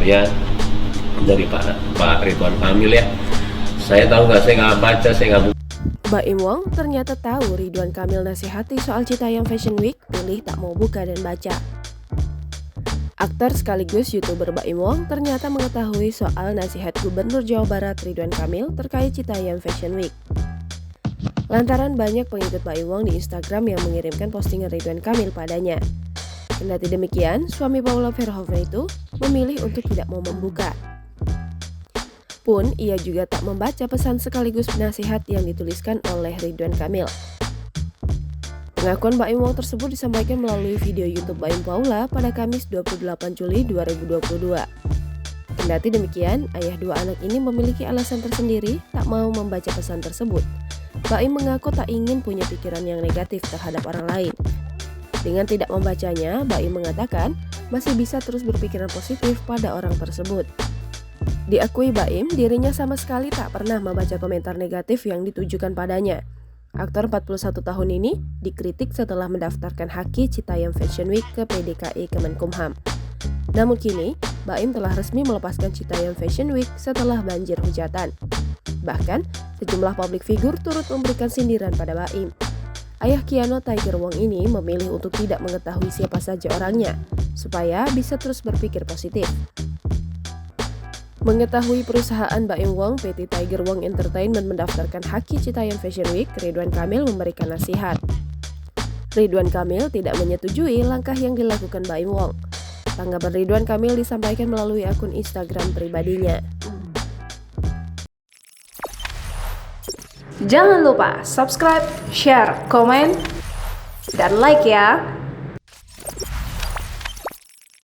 karya dari Pak Ridwan Kamil ya. Saya tahu nggak, saya nggak baca, saya nggak buka. Baim Wong ternyata tahu Ridwan Kamil nasihati soal Citayam Fashion Week, pilih tak mau buka dan baca. Aktor sekaligus YouTuber Baim Wong ternyata mengetahui soal nasihat Gubernur Jawa Barat Ridwan Kamil terkait Citayam Fashion Week. Lantaran banyak pengikut Baim Wong di Instagram yang mengirimkan postingan Ridwan Kamil padanya. Kendati demikian, suami Paula Verhoeven itu memilih untuk tidak mau membuka. Pun, ia juga tak membaca pesan sekaligus nasihat yang dituliskan oleh Ridwan Kamil. Pengakuan Baim Wong tersebut disampaikan melalui video YouTube Baim Paula pada Kamis 28 Juli 2022. Kendati demikian, ayah dua anak ini memiliki alasan tersendiri tak mau membaca pesan tersebut. Baim mengaku tak ingin punya pikiran yang negatif terhadap orang lain. Dengan tidak membacanya, Baim mengatakan masih bisa terus berpikiran positif pada orang tersebut. Diakui Baim, dirinya sama sekali tak pernah membaca komentar negatif yang ditujukan padanya. Aktor 41 tahun ini dikritik setelah mendaftarkan haki Citayam Fashion Week ke PDKI Kemenkumham. Namun kini, Baim telah resmi melepaskan Citayam Fashion Week setelah banjir hujatan. Bahkan, sejumlah publik figur turut memberikan sindiran pada Baim. Ayah Keanu Tiger Wong ini memilih untuk tidak mengetahui siapa saja orangnya, supaya bisa terus berpikir positif. Mengetahui perusahaan Baim Wong, PT Tiger Wong Entertainment mendaftarkan haki Citayam Fashion Week, Ridwan Kamil memberikan nasihat. Ridwan Kamil tidak menyetujui langkah yang dilakukan Baim Wong. Tanggapan Ridwan Kamil disampaikan melalui akun Instagram pribadinya. Jangan lupa subscribe, share, komen, dan like ya!